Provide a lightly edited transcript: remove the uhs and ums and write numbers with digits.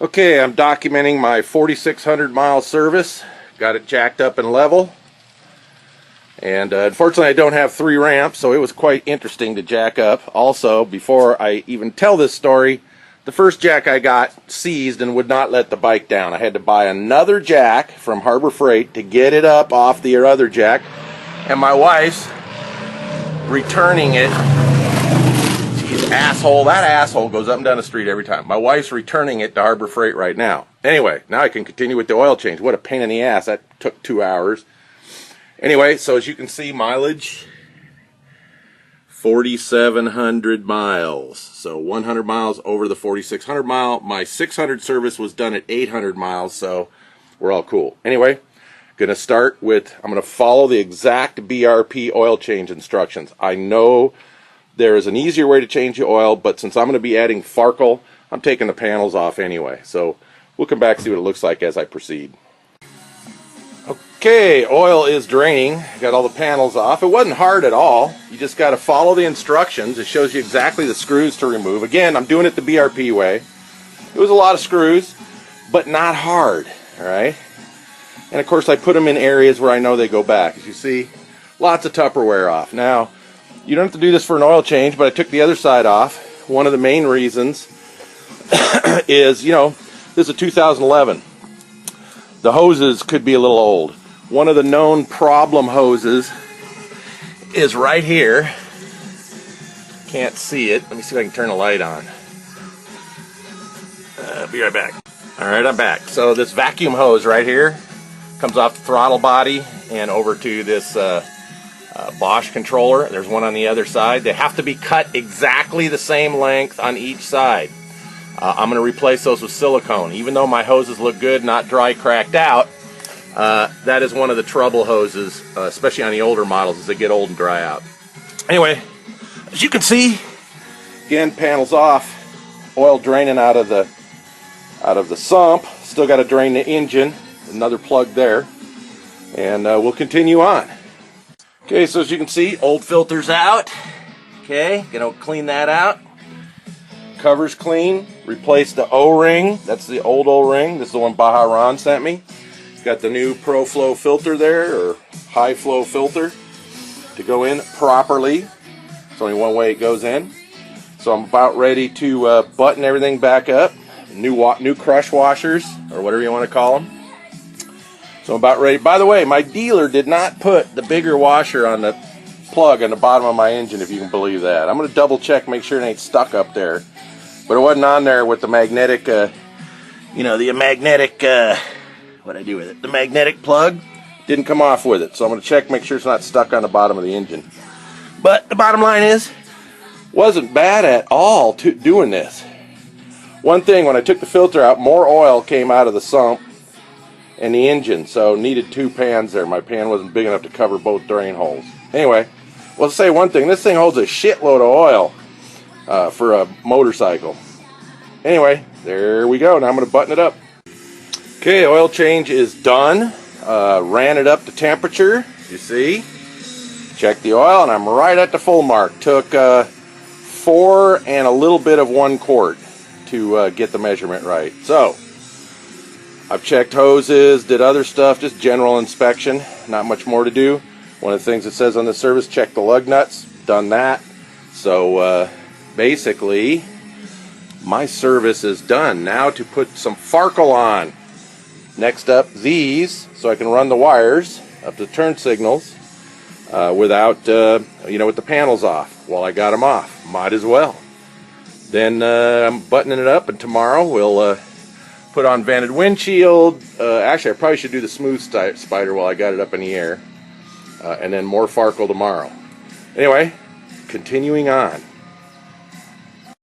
Okay, I'm documenting my 4,600 mile service. Got it jacked up and level. And unfortunately I don't have 3 ramps, so it was quite interesting to jack up. Also, before I even tell this story, the first jack I got seized and would not let the bike down. I had to buy another jack from Harbor Freight to get it up off the other jack. And my wife's returning it. Jeez, asshole. That asshole goes up and down the street every time. My wife's returning it to Harbor Freight right now. Anyway, now I can continue with the oil change. What a pain in the ass. That took 2 hours. Anyway, so as you can see, mileage, 4,700 miles. So 100 miles over the 4,600 mile. My 600 service was done at 800 miles, so we're all cool. Anyway, gonna start with, I'm gonna follow the exact BRP oil change instructions. I know there is an easier way to change the oil, but since I'm gonna be adding Farkle, I'm taking the panels off anyway. So we'll come back and see what it looks like as I proceed. Okay, oil is draining. Got all the panels off. It wasn't hard at all. You just got to follow the instructions. It shows you exactly the screws to remove. Again, I'm doing it the BRP way. It was a lot of screws, but not hard. All right. And of course, I put them in areas where I know they go back. As you see, lots of Tupperware off. Now, you don't have to do this for an oil change, but I took the other side off. One of the main reasons is, this is a 2011. The hoses could be a little old. One of the known problem hoses is right here. Can't see it. Let me see if I can turn the light on. Be right back. Alright, I'm back. So this vacuum hose right here comes off the throttle body and over to this Bosch controller. There's one on the other side. They have to be cut exactly the same length on each side. I'm going to replace those with silicone. Even though my hoses look good, not dry, cracked out, that is one of the trouble hoses, especially on the older models as they get old and dry out. Anyway, as you can see, again, panels off, oil draining out of the sump. Still got to drain the engine. Another plug there, and we'll continue on. Okay, so as you can see, old filter's out. Okay, gonna clean that out. Cover's clean. Replace the O-ring. That's the old O-ring. This is the one Baja Ron sent me. Got the new Pro Flow filter there, or high flow filter, to go in properly. It's only one way it goes in. So I'm about ready to button everything back up. New crush washers, or whatever you want to call them. So I'm about ready. By the way, my dealer did not put the bigger washer on the plug on the bottom of my engine, if you can believe that. I'm going to double check, make sure it ain't stuck up there. But it wasn't on there with the magnetic, the magnetic, what'd I do with it? The magnetic plug didn't come off with it. So I'm going to check, make sure it's not stuck on the bottom of the engine. But the bottom line is, wasn't bad at all doing this. One thing, when I took the filter out, more oil came out of the sump and the engine, so needed 2 pans there. My pan wasn't big enough to cover both drain holes. Anyway, well, say one thing, this thing holds a shitload of oil for a motorcycle. Anyway, there we go. Now I'm going to button it up. Okay, oil change is done. Ran it up to temperature, you see. Checked the oil, and I'm right at the full mark. Took 4 and a little bit of 1 quart to get the measurement right. So, I've checked hoses, did other stuff, just general inspection. Not much more to do. One of the things it says on the service, check the lug nuts. Done that. So, basically, my service is done. Now to put some Farkle on. Next up, these, so I can run the wires up to turn signals without, with the panels off. Well, I got them off. Might as well. Then I'm buttoning it up, and tomorrow we'll put on vented windshield. Actually, I probably should do the smooth Spyder while I got it up in the air. And then more Farkle tomorrow. Anyway, continuing on.